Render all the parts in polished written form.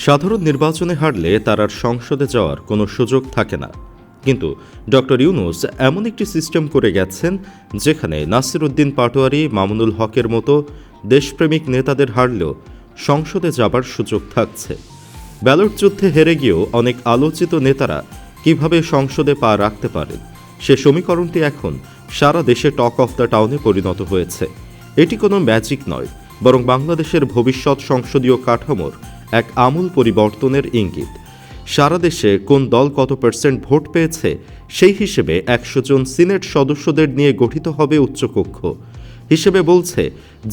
সাধারণ নির্বাচনে হারলে তার আর সংসদে যাওয়ার কোনো সুযোগ থাকে না। কিন্তু ডক্টর ইউনূস এমন একটি সিস্টেম করে গেছেন যেখানে নাসির উদ্দিন পাটোয়ারি, মামুনুল হকের মতো দেশপ্রেমিক নেতাদের হারলেও সংসদে যাবার সুযোগ থাকছে। ব্যালট যুদ্ধে হেরে গিয়েও অনেক আলোচিত নেতারা কিভাবে সংসদে পা রাখতে পারেন, সে সমীকরণটি এখন সারা দেশে টক অফ দ্য টাউনে পরিণত হয়েছে। এটি কোনো ম্যাজিক নয়, বরং বাংলাদেশের ভবিষ্যৎ সংসদীয় কাঠামোর এক আমূল পরিবর্তনের ইঙ্গিত। সারা দেশে কোন দল কত % ভোট পেয়েছে সেই হিসেবে 100 জন সিনেট সদস্যদের নিয়ে গঠিত হবে উচ্চকক্ষ। হিসেবে বলছে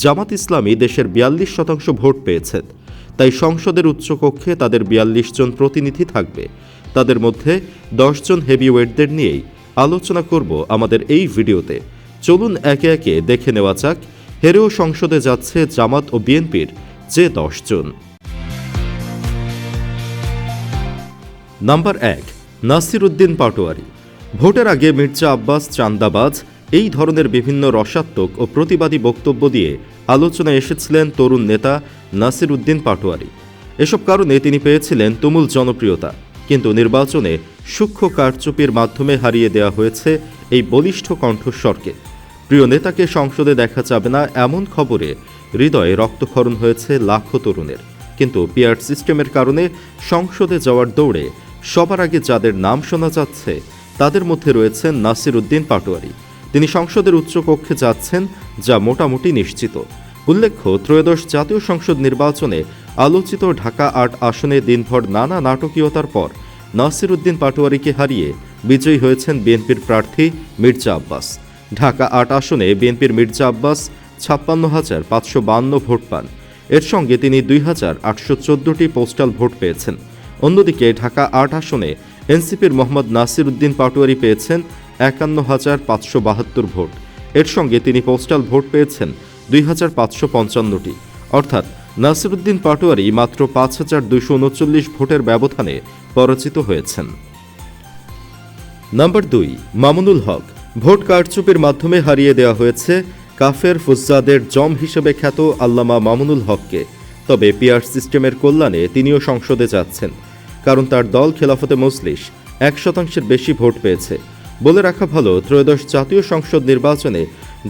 জামাত ইসলামী দেশের 42% ভোট পেয়েছে, তাই সংসদের উচ্চকক্ষে তাদের 42 জন প্রতিনিধি থাকবে। তাদের মধ্যে 10 জন হেভিওয়েটদের নিয়েই আলোচনা করব আমাদের এই ভিডিওতে। চলুন একে একে দেখে নেওয়া যাক হেরেও সংসদে যাচ্ছে জামাত ও বিএনপির যে 10 জন। নাম্বার 1, নাসির উদ্দিন পাটোয়ারি। ভোটের আগে মির্জা আব্বাস চান্দাবাজ এই ধরনের বিভিন্ন রসাত্মক ও প্রতিবাদী বক্তব্য দিয়ে আলোচনায় এসেছিলেন তরুণ নেতা নাসির উদ্দিন পাটোয়ারি। এসব কারণে তিনি পেয়েছিলেন তুমুল জনপ্রিয়তা, কিন্তু নির্বাচনে সূক্ষ্ম কারচুপির মাধ্যমে হারিয়ে দেওয়া হয়েছে এই বলিষ্ঠ কণ্ঠস্বরকে। প্রিয় নেতাকে সংসদে দেখা যাবে না এমন খবরে হৃদয়ে রক্তক্ষরণ হয়েছে লাখো তরুণের। কিন্তু পিআর সিস্টেমের কারণে সংসদে যাওয়ার দৌড়ে সবার আগে যাদের নাম শোনা যাচ্ছে তাদের মধ্যে রয়েছেন নাসির উদ্দিন পাটোয়ারি। তিনি সংসদের উচ্চকক্ষে যাচ্ছেন, যা মোটামুটি নিশ্চিত। উল্লেখ্য, ত্রয়োদশ জাতীয় সংসদ নির্বাচনে আলোচিত ঢাকা ৮ আসনে দিনভর নানা নাটকীয়তার পর নাসির উদ্দিন পাটোয়ারিকে হারিয়ে বিজয়ী হয়েছেন বিএনপির প্রার্থী মির্জা আব্বাস। ঢাকা ৮ আসনে বিএনপির মির্জা আব্বাস 56,552 ভোট পান। এর সঙ্গে তিনি 2,814টি পোস্টাল ভোট পেয়েছেন। অন্যদিকে ঢাকা ৮ আসনে এনসিপির মোহাম্মদ নাসির উদ্দিন পাটোয়ারি পেয়েছেন 51,572 ভোট। এর সঙ্গে তিনি পোস্টাল ভোট পেয়েছেন 2,555টি। অর্থাৎ নাসির উদ্দিন পাটোয়ারি মাত্র 5,239 ভোটের ব্যবধানে পরাজিত হয়েছেন। নাম্বার 2, মামুনুল হক। ভোট কারচুপির মাধ্যমে হারিয়ে দেওয়া হয়েছে কাফের ফুজ্জাদের জম হিসেবে খ্যাত আল্লামা মামুনুল হককে। তবে পিআর সিস্টেমের কল্যাণে তিনিও সংসদে যাচ্ছেন, কারণ তার দল খেলাফতে মজলিস 1% বেশি ভোট পেয়েছে। বলে রাখা ভালো, ত্রয়োদশ জাতীয় সংসদ নির্বাচনে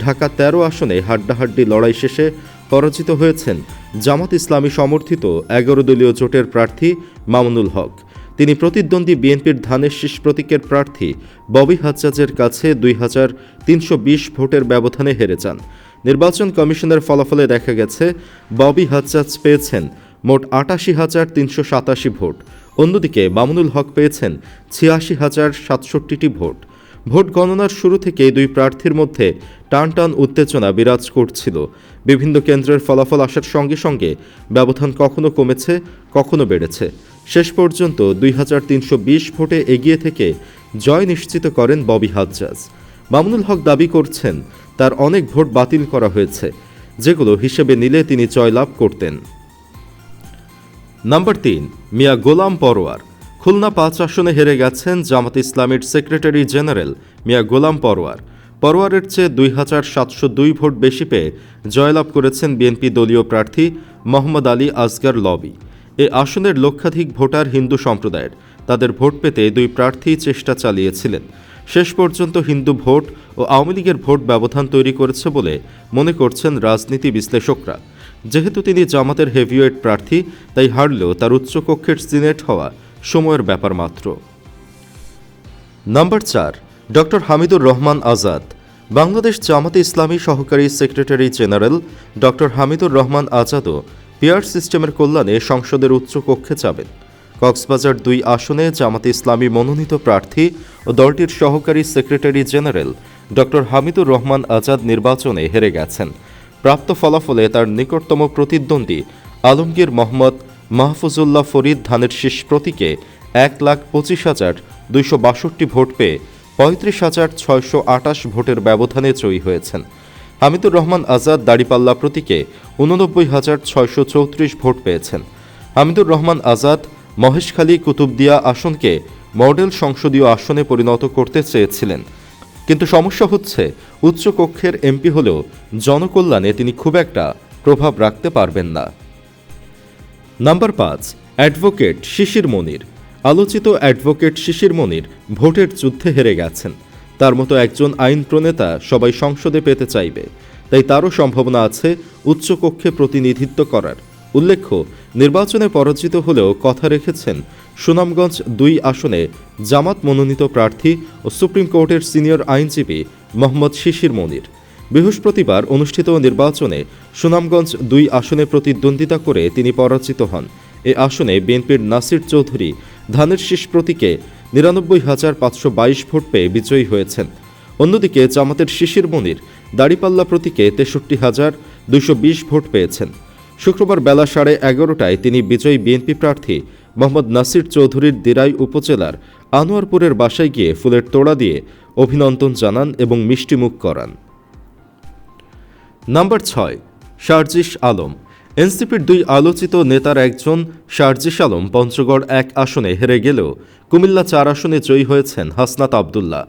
ঢাকা 13 আসনে হাড্ডাহাড্ডি লড়াই শেষে পরাজিত হয়েছেন জামাত ইসলামী সমর্থিত 11 দলীয় জোটের প্রার্থী মামুনুল হক। তিনি প্রতিদ্বন্দ্বী বিএনপির ধানের শীষ প্রতীকের প্রার্থী ববি হাজ্জাজের কাছে 2,320 ভোটের ব্যবধানে হেরে যান। নির্বাচন কমিশনের ফলাফলে দেখা গেছে ববি হাজ্জাজ পেয়েছেন মোট 88,387 ভোট। অন্যদিকে মামুনুল হক পেয়েছেন 86,067টি ভোট। ভোট গণনার শুরু থেকে দুই প্রার্থীর মধ্যে টানটান উত্তেজনা বিরাজ করছিল। বিভিন্ন কেন্দ্রের ফলাফল আসার সঙ্গে সঙ্গে ব্যবধান কখনো কমেছে, কখনো বেড়েছে। শেষ পর্যন্ত 2,320 ভোটে এগিয়ে থেকে জয় নিশ্চিত করেন ববি হাজ্জাজ। মামুনুল হক দাবি করছেন তার অনেক ভোট বাতিল করা হয়েছে, যেগুলো হিসেবে নিলে তিনি জয়লাভ করতেন। নাম্বার 3, মিয়া গোলাম পরোয়ার। খুলনা 5 আসনে হেরে গেছেন জামাত ইসলামীর সেক্রেটারি জেনারেল মিয়া গোলাম পরোয়ার। পরোয়ারের চেয়ে 2,702 ভোট বেশি পেয়ে জয়লাভ করেছেন বিএনপি দলীয় প্রার্থী মোহাম্মদ আলী আসগার লবি। এ আসনের লক্ষাধিক ভোটার হিন্দু সম্প্রদায়ের। তাদের ভোট পেতে দুই প্রার্থী চেষ্টা চালিয়েছিলেন। শেষ পর্যন্ত হিন্দু ভোট ও আওয়ামী লীগের ভোট ব্যবধান তৈরি করেছে বলে মনে করছেন রাজনীতি বিশ্লেষকরা। যেহেতু তিনি জামাতের হেভিওয়েট প্রার্থী, তাই হারলেও তার উচ্চকক্ষের সিনেট হওয়া সময়ের ব্যাপার মাত্র। Number 4, doctor Hamidur Rahman Azad. বাংলাদেশ জামাতে ইসলামী সহকারী secretary general doctor Hamidur Rahman আজাদও পিআর সিস্টেমের কল্যাণে সংসদের উচ্চকক্ষে যাবেন। কক্সবাজার 2 আসনে জামাতে ইসলামী মনোনীত প্রার্থী ও দলটির সহকারী secretary general doctor Hamidur Rahman Azad নির্বাচনে হেরে গেছেন। প্রাপ্ত ফলাফলে তার নিকটতম প্রতিদ্বন্দ্বী আলমগীর মোহাম্মদ মাহফুজুল্লাহ ফরিদ ধানের শীষ প্রতীকে 1,25,262 ভোট পেয়ে 35,628 ভোটের ব্যবধানে জয়ী হয়েছেন। হামিদুর রহমান আজাদ দাড়িপাল্লা প্রতীকে 89,634 ভোট পেয়েছেন। হামিদুর রহমান আজাদ মহেশখালী কুতুবদিয়া আসনকে মডেল সংসদীয় আসনে পরিণত করতে চেয়েছিলেন, কিন্তু সমস্যা হচ্ছে উচ্চকক্ষের এমপি হলেও জনকল্যাণে তিনি খুব একটা প্রভাব রাখতে পারবেন না। নাম্বার 5, অ্যাডভোকেট শিশির মনির। আলোচিত অ্যাডভোকেট শিশির মনির ভোটের যুদ্ধে হেরে গেছেন। তার মতো একজন আইন প্রণেতা সবাই সংসদে পেতে চাইবে, তাই তারও সম্ভাবনা আছে উচ্চকক্ষে প্রতিনিধিত্ব করার। উল্লেখ্য, নির্বাচনে পরাজিত হলেও কথা রেখেছেন সুনামগঞ্জ ২ আসনে জামাত মনোনীত প্রার্থী ও সুপ্রিম কোর্টের সিনিয়র আইনজীবী মোহাম্মদ শিশির মনির। বৃহস্পতিবার অনুষ্ঠিত নির্বাচনে সুনামগঞ্জ ২ আসনে প্রতিদ্বন্দ্বিতা করে তিনি পরাজিত হন। এ আসনে বিএনপির নাসির চৌধুরী ধানের শীষ প্রতীকে ৯৯,৫২২ ভোট পেয়ে বিজয়ী হয়েছেন। অন্যদিকে জামাতের শিশির মনির দাড়িপাল্লা প্রতীকে ৬৩,২২০ ভোট পেয়েছেন। শুক্রবার বেলা 11:30টায় তিনি বিজয়ী বিএনপি প্রার্থী মোহাম্মদ নাসির চৌধুরীর দিরাই উপজেলার আনোয়ারপুরের বাসায় গিয়ে ফুলের তোড়া দিয়ে অভিনন্দন জানান এবং মিষ্টিমুখ করান। নাম্বার ৬, শারজিস আলম। এনসিপির ২ আলোচিত নেতার একজন শারজিস আলম পঞ্চগড় ১ আসনে হেরে গেলেও কুমিল্লা ৪ আসনে জয়ী হয়েছেন হাসনাত আবদুল্লাহ।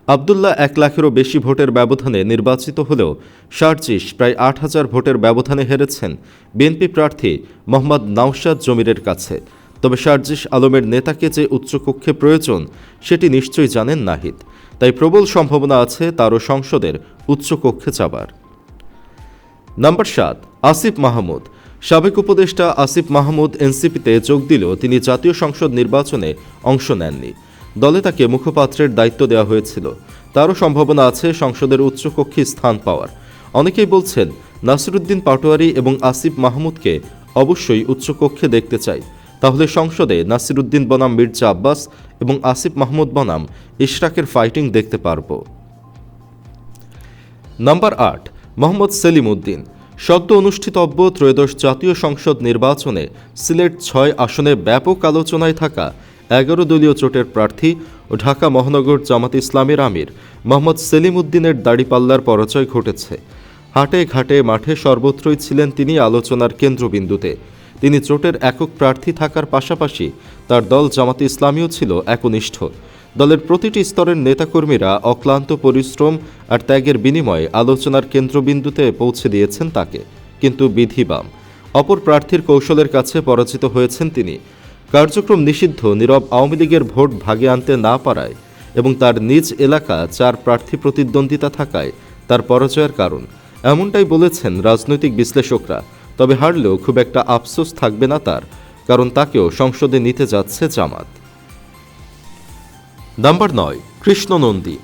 আবদুল্লাহ ১ লাখেরও বেশি ভোটের ব্যবধানে নির্বাচিত হলেও শারজিস প্রায় ৮,০০০ ভোটের ব্যবধানে হেরেছেন বিএনপি প্রার্থী মোহাম্মদ নাওশাদ জমিরের কাছে। তবে শারজিস আলমের নেতাকে যে উচ্চকক্ষে প্রয়োজন সেটি নিশ্চয়ই জানেন নাহিদ, তাই প্রবল সম্ভাবনা আছে তারও সংসদের উচ্চকক্ষে যাবার। নাম্বার ৭, আসিফ মাহমুদ। সাবেক উপদেষ্টা আসিফ মাহমুদ এনসিপিতে যোগ দিলেও তিনি জাতীয় সংসদ নির্বাচনে অংশ নেননি। দলে তাকে মুখপাত্রের দায়িত্ব দেওয়া হয়েছিল। তারও সম্ভাবনা আছে সংসদের উচ্চকক্ষে স্থান পাওয়ার। অনেকেই বলছেন নাসিরুদ্দিন পাটোয়ারি এবং আসিফ মাহমুদকে অবশ্যই উচ্চকক্ষে দেখতে চাই। তাহলে সংসদে নাসিরুদ্দিন বনাম মির্জা আব্বাস এবং আসিফ মাহমুদ বনাম ইশরাকের ফাইটিং দেখতে পারব। নাম্বার ৮, মোহাম্মদ সেলিম উদ্দিন। সদ্য অনুষ্ঠিতব্য ত্রয়োদশ জাতীয় সংসদ নির্বাচনে সিলেট ৬ আসনে ব্যাপক আলোচনায় থাকা ১১ দলীয় জোটের প্রার্থী ও ঢাকা মহানগর জামাত ইসলামের আমির মোহাম্মদ সেলিম উদ্দিনের দাড়িপাল্লার পরাজয় ঘটেছে। হাটে ঘাটে মাঠে সর্বত্রই ছিলেন তিনি আলোচনার কেন্দ্রবিন্দুতে। তিনি জোটের একক প্রার্থী থাকার পাশাপাশি তার দল জামাতে ইসলামীও ছিল একনিষ্ঠ। দলের প্রতিটি স্তরের নেতাকর্মীরা অক্লান্ত পরিশ্রম আর ত্যাগের বিনিময়ে আলোচনার কেন্দ্রবিন্দুতে পৌঁছে দিয়েছেন তাকে, কিন্তু বিধিবাম অপর প্রার্থীর কৌশলের কাছে পরাজিত হয়েছেন তিনি। কার্যক্রম নিষিদ্ধ নীরব আওয়ামী লীগের ভোট ভাগে আনতে না পারায় এবং তার নিজ এলাকা ৪ প্রার্থী প্রতিদ্বন্দ্বিতা থাকায় তার পরাজয়ের কারণ, এমনটাই বলেছেন রাজনৈতিক বিশ্লেষকরা। তবে হারলেও খুব একটা আফসোস থাকবে না তার, কারণ তাকেও সংসদে নিতে যাচ্ছে জামাত। নাম্বার ৯, কৃষ্ণ নন্দী।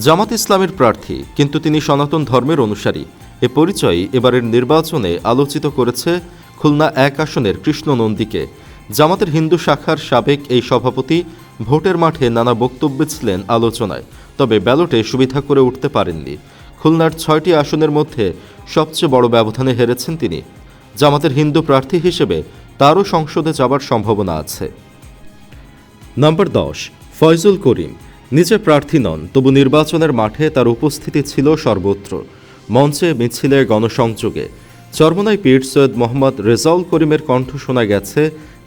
জামাত ইসলামের প্রার্থী, কিন্তু তিনি সনাতন ধর্মের অনুসারী। এ পরিচয় এবারের নির্বাচনে আলোচিত করেছে খুলনা ১ আসনের কৃষ্ণ নন্দীকে। জামাতের হিন্দু শাখার সাবেক এই সভাপতি ভোটের মাঠে নানা বক্তব্যে ছিলেন আলোচনায়, তবে ব্যালটে সুবিধা করে উঠতে পারেননি। খুলনার ৬টি আসনের মধ্যে সবচেয়ে বড় ব্যবধানে হেরেছেন তিনি। জামাতের হিন্দু প্রার্থী হিসেবে তারও সংসদে যাবার সম্ভাবনা আছে। নাম্বার ১০, ফয়জুল করিম। নিজে প্রার্থী নন, তবু নির্বাচনের মাঠে তার উপস্থিতি ছিল সর্বত্র, মঞ্চে, মিছিলে, গণসংযোগে। চরমোনাই পীর সৈয়দ মোহাম্মদ রেজাউল করিমের কণ্ঠ শোনা গেছে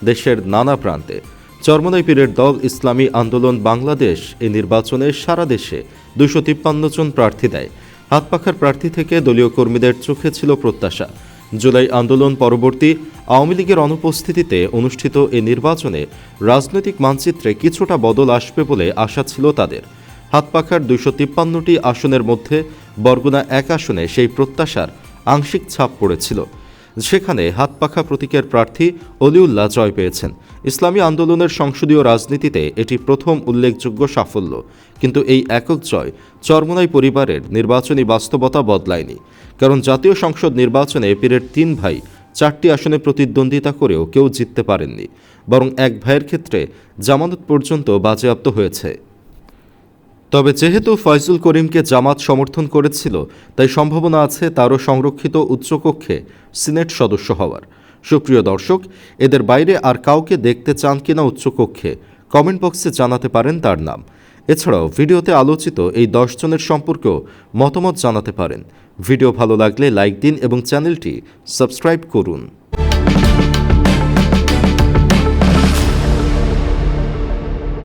দেশের নানা প্রান্তে। চরমোনাই পীরের দল ইসলামী আন্দোলন বাংলাদেশ এই নির্বাচনে সারা দেশে ২৫৩ জন প্রার্থী দেয়। হাতপাখার প্রার্থী থেকে দলীয় কর্মীদের চোখে ছিল প্রত্যাশা। জুলাই আন্দোলন পরবর্তী আওয়ামী লীগের অনুপস্থিতিতে অনুষ্ঠিত এ নির্বাচনে রাজনৈতিক মানচিত্রে কিছুটা বদল আসবে বলে আশা ছিল তাদের। হাতপাখার ২৫৩টি আসনের মধ্যে বরগুনা ১ আসনে সেই প্রত্যাশার আংশিক ছাপ পড়েছিল। সেখানে হাতপাখা প্রতীকের প্রার্থী অলিউল্লাহ জয় পেয়েছেন। ইসলামী আন্দোলনের সংসদীয় রাজনীতিতে এটি প্রথম উল্লেখযোগ্য সাফল্য, কিন্তু এই একক জয় চরমোনাই পরিবারের নির্বাচনী বাস্তবতা বদলায়নি। কারণ জাতীয় সংসদ নির্বাচনে পীরের ৩ ভাই ৪টি আসনে প্রতিদ্বন্দ্বিতা করেও কেউ জিততে পারেননি, বরং এক ভাইয়ের ক্ষেত্রে জামানত পর্যন্ত বাজেয়াপ্ত হয়েছে। তবে যেহেতু ফয়জুল করিমকে জামাত সমর্থন করেছিল, তাই সম্ভাবনা আছে তারও সংরক্ষিত উচ্চকক্ষে সিনেট সদস্য হওয়ার। সুপ্রিয় দর্শক, এদের বাইরে আর কাউকে দেখতে চান কিনা উচ্চকক্ষে কমেন্ট বক্সে জানাতে পারেন তার নাম। এছাড়াও ভিডিওতে আলোচিত এই ১০ জনের সম্পর্কেও মতামত জানাতে পারেন। ভিডিও ভালো লাগলে লাইক দিন এবং চ্যানেলটি সাবস্ক্রাইব করুন।